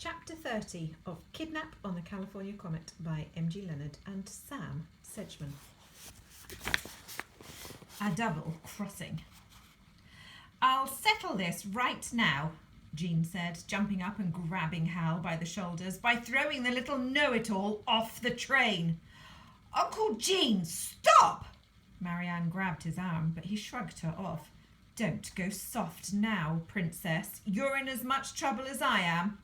Chapter 30 of Kidnap on the California Comet by M.G. Leonard and Sam Sedgman. A double crossing. "I'll settle this right now," Jean said, jumping up and grabbing Hal by the shoulders, "by throwing the little know-it-all off the train." "Uncle Jean, stop!" Marianne grabbed his arm, but he shrugged her off. "Don't go soft now, princess. You're in as much trouble as I am."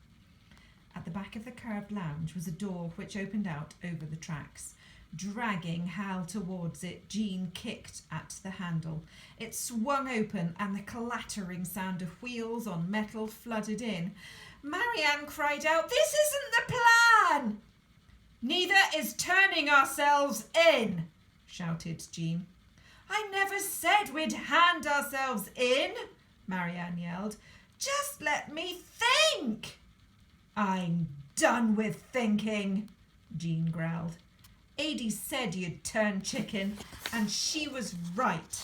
At the back of the curved lounge was a door which opened out over the tracks. Dragging Hal towards it, Jean kicked at the handle. It swung open and the clattering sound of wheels on metal flooded in. Marianne cried out, "This isn't the plan!" "Neither is turning ourselves in," shouted Jean. "I never said we'd hand ourselves in," Marianne yelled. "Just let me think." "I'm done with thinking," Jean growled. "Adie said you'd turn chicken, and she was right."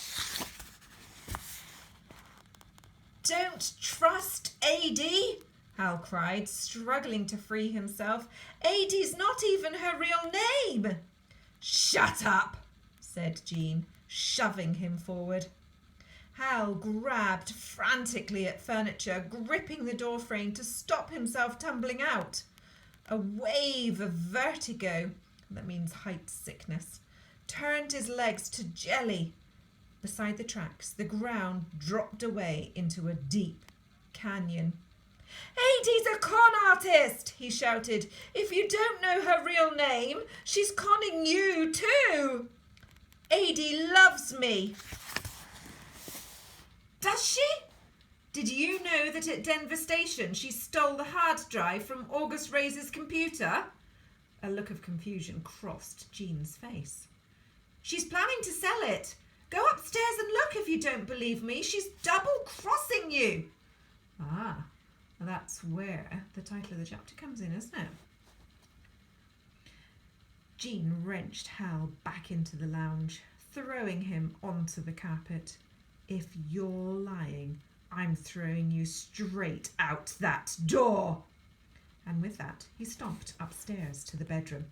"Don't trust Adie," Hal cried, struggling to free himself. "Adie's not even her real name." "Shut up," said Jean, shoving him forward. Hal grabbed frantically at furniture, gripping the doorframe to stop himself tumbling out. A wave of vertigo, that means height sickness, turned his legs to jelly. Beside the tracks, the ground dropped away into a deep canyon. "Adie's a con artist," he shouted. "If you don't know her real name, she's conning you too. Adie loves me." "Does she? Did you know that at Denver Station she stole the hard drive from August Ray's computer?" A look of confusion crossed Jean's face. "She's planning to sell it. Go upstairs and look if you don't believe me. She's double-crossing you." Ah, that's where the title of the chapter comes in, isn't it? Jean wrenched Hal back into the lounge, throwing him onto the carpet. "If you're lying, I'm throwing you straight out that door." And with that, he stomped upstairs to the bedroom.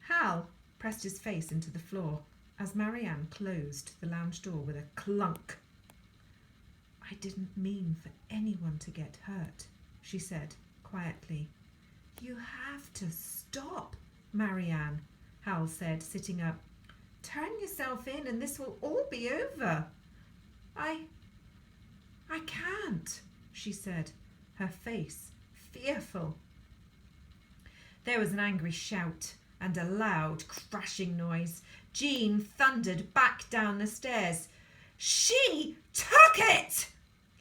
Hal pressed his face into the floor as Marianne closed the lounge door with a clunk. "I didn't mean for anyone to get hurt," she said quietly. "You have to stop, Marianne," Hal said, sitting up. "Turn yourself in and this will all be over." I can't," she said, her face fearful. There was an angry shout and a loud crashing noise. Jean thundered back down the stairs. "She took it!"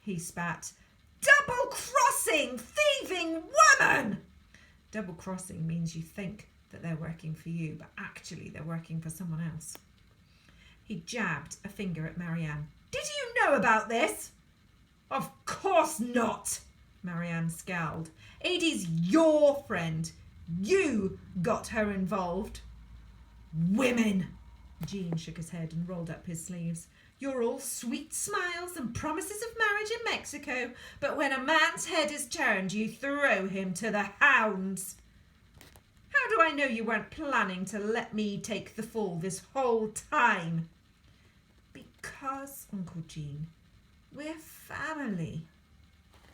he spat. "Double-crossing, thieving woman!" Double-crossing means you think that they're working for you, but actually they're working for someone else. He jabbed a finger at Marianne. "Did you know about this?" "Of course not," Marianne scowled. "Adie's your friend. You got her involved." "Women!" Jean shook his head and rolled up his sleeves. "You're all sweet smiles and promises of marriage in Mexico, but when a man's head is turned, you throw him to the hounds." "How do I know you weren't planning to let me take the fall this whole time?" "Because, Uncle Jean, we're family."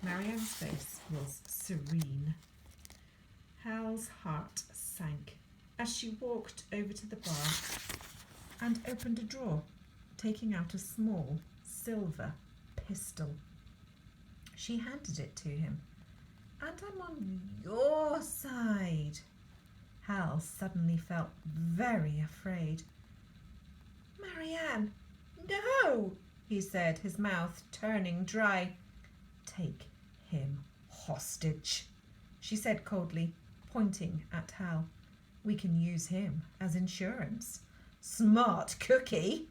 Marianne's face was serene. Hal's heart sank as she walked over to the bar and opened a drawer, taking out a small silver pistol. She handed it to him. "And I'm on your side." Hal suddenly felt very afraid. "Marianne, no," he said, his mouth turning dry. "Take him hostage," she said coldly, pointing at Hal. "We can use him as insurance." "Smart cookie."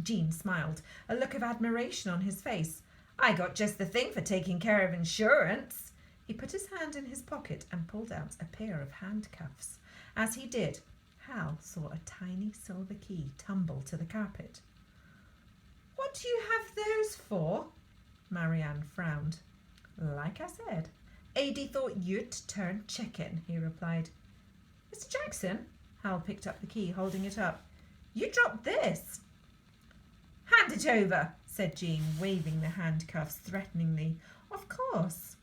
Jean smiled, a look of admiration on his face. "I got just the thing for taking care of insurance." He put his hand in his pocket and pulled out a pair of handcuffs. As he did, Hal saw a tiny silver key tumble to the carpet. "What do you have those for?" Marianne frowned. "Like I said, Ady thought you'd turn chicken, he replied. Mr. Jackson, Hal picked up the key, holding it up. You dropped this. Hand it over, said Jean, waving the handcuffs threateningly. Of course.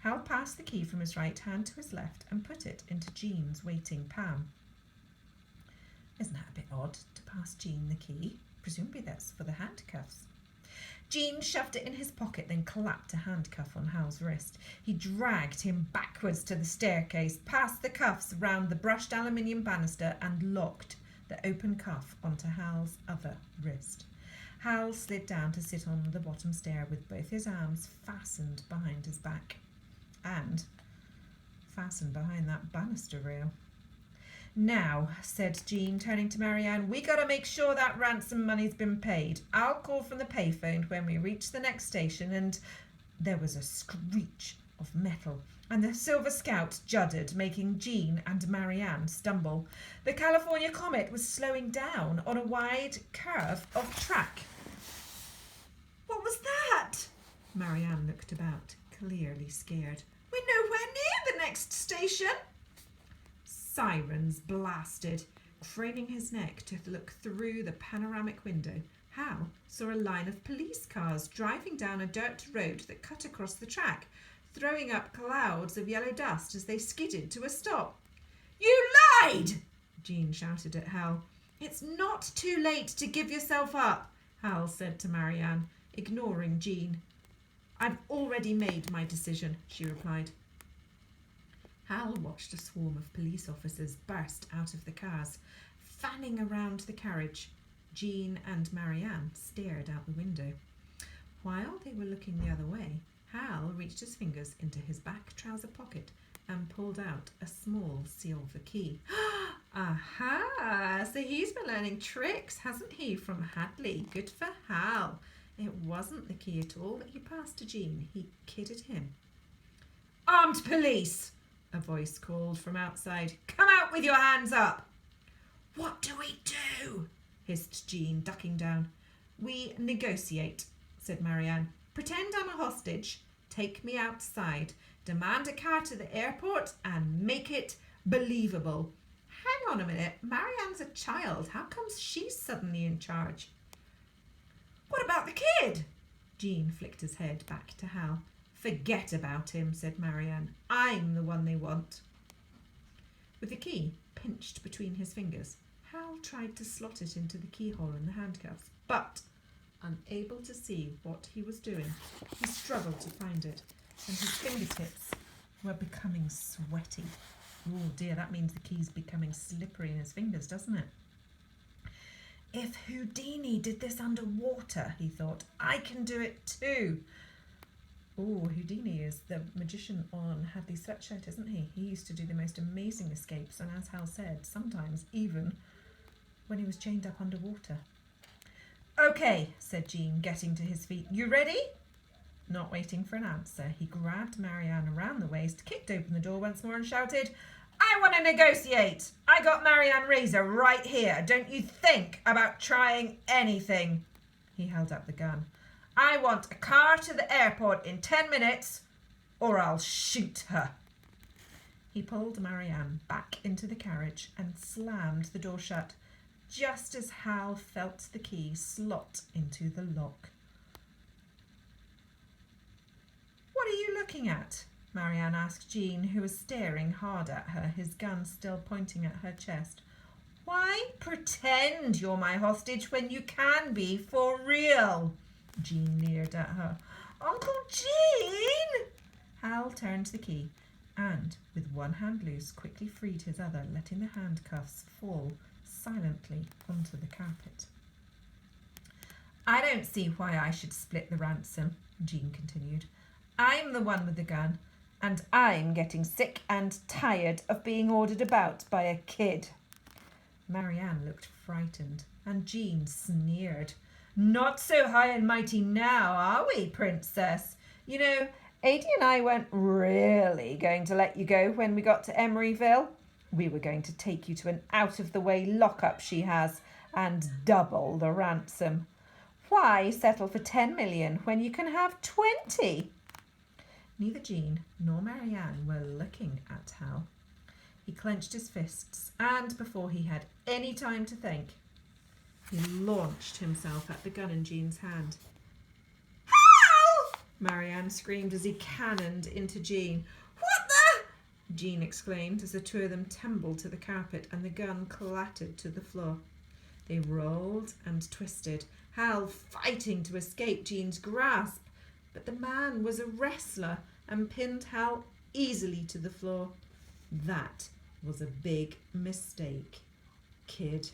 Hal passed the key from his right hand to his left and put it into Jean's waiting palm. Isn't that a bit odd to pass Jean the key? Presumably that's for the handcuffs. Jean shoved it in his pocket, then clapped a handcuff on Hal's wrist. He dragged him backwards to the staircase, passed the cuffs round the brushed aluminium banister and locked the open cuff onto Hal's other wrist. Hal slid down to sit on the bottom stair with both his arms fastened behind his back and fastened behind that banister rail. Now, said Jean, turning to Marianne, we got to make sure that ransom money's been paid. I'll call from the payphone when we reach the next station. And there was a screech of metal, and the Silver Scout juddered, making Jean and Marianne stumble. The California Comet was slowing down on a wide curve of track. What was that? Marianne looked about, clearly scared. We're nowhere near the next station. Sirens blasted. Craning his neck to look through the panoramic window, Hal saw a line of police cars driving down a dirt road that cut across the track, throwing up clouds of yellow dust as they skidded to a stop. You lied! Jean shouted at Hal. It's not too late to give yourself up, Hal said to Marianne, ignoring Jean. I've already made my decision, she replied. Hal watched a swarm of police officers burst out of the cars, fanning around the carriage. Jean and Marianne stared out the window. While they were looking the other way, Hal reached his fingers into his back trouser pocket and pulled out a small silver key. Aha! So he's been learning tricks, hasn't he, from Hadley? Good for Hal. It wasn't the key at all that he passed to Jean. He kidded him. Armed police! A voice called from outside. Come out with your hands up! What do we do? Hissed Jean, ducking down. We negotiate, said Marianne. Pretend I'm a hostage. Take me outside. Demand a car to the airport and make it believable. Hang on a minute. Marianne's a child. How comes she's suddenly in charge? What about the kid? Jean flicked his head back to Hal. Forget about him, said Marianne. I'm the one they want. With the key pinched between his fingers, Hal tried to slot it into the keyhole in the handcuffs, but, unable to see what he was doing, he struggled to find it, and his fingertips were becoming sweaty. Oh dear, that means the key's becoming slippery in his fingers, doesn't it? If Houdini did this underwater, he thought, I can do it too. Oh, Houdini is the magician on Hadley Sweatshirt, isn't he? He used to do the most amazing escapes, and as Hal said, sometimes even when he was chained up underwater. Okay, said Jean, getting to his feet. You ready? Not waiting for an answer, he grabbed Marianne around the waist, kicked open the door once more and shouted, I want to negotiate. I got Marianne Razor right here. Don't you think about trying anything. He held up the gun. I want a car to the airport in 10 minutes or I'll shoot her. He pulled Marianne back into the carriage and slammed the door shut, just as Hal felt the key slot into the lock. What are you looking at? Marianne asked Jean, who was staring hard at her, his gun still pointing at her chest. Why pretend you're my hostage when you can be for real? Jean leered at her. Uncle Jean! Hal turned the key and, with one hand loose, quickly freed his other, letting the handcuffs fall silently onto the carpet. I don't see why I should split the ransom, Jean continued. I'm the one with the gun, and I'm getting sick and tired of being ordered about by a kid. Marianne looked frightened, and Jean sneered. Not so high and mighty now, are we, Princess? You know, Ady and I weren't really going to let you go when we got to Emeryville. We were going to take you to an out-of-the-way lockup she has and double the ransom. Why settle for 10 million when you can have 20? Neither Jean nor Marianne were looking at Hal. He clenched his fists, and before he had any time to think, he launched himself at the gun in Jean's hand. "Hal!" Marianne screamed as he cannoned into Jean. "What the?" Jean exclaimed as the two of them tumbled to the carpet and the gun clattered to the floor. They rolled and twisted, Hal fighting to escape Jean's grasp. But the man was a wrestler and pinned Hal easily to the floor. That was a big mistake, kid.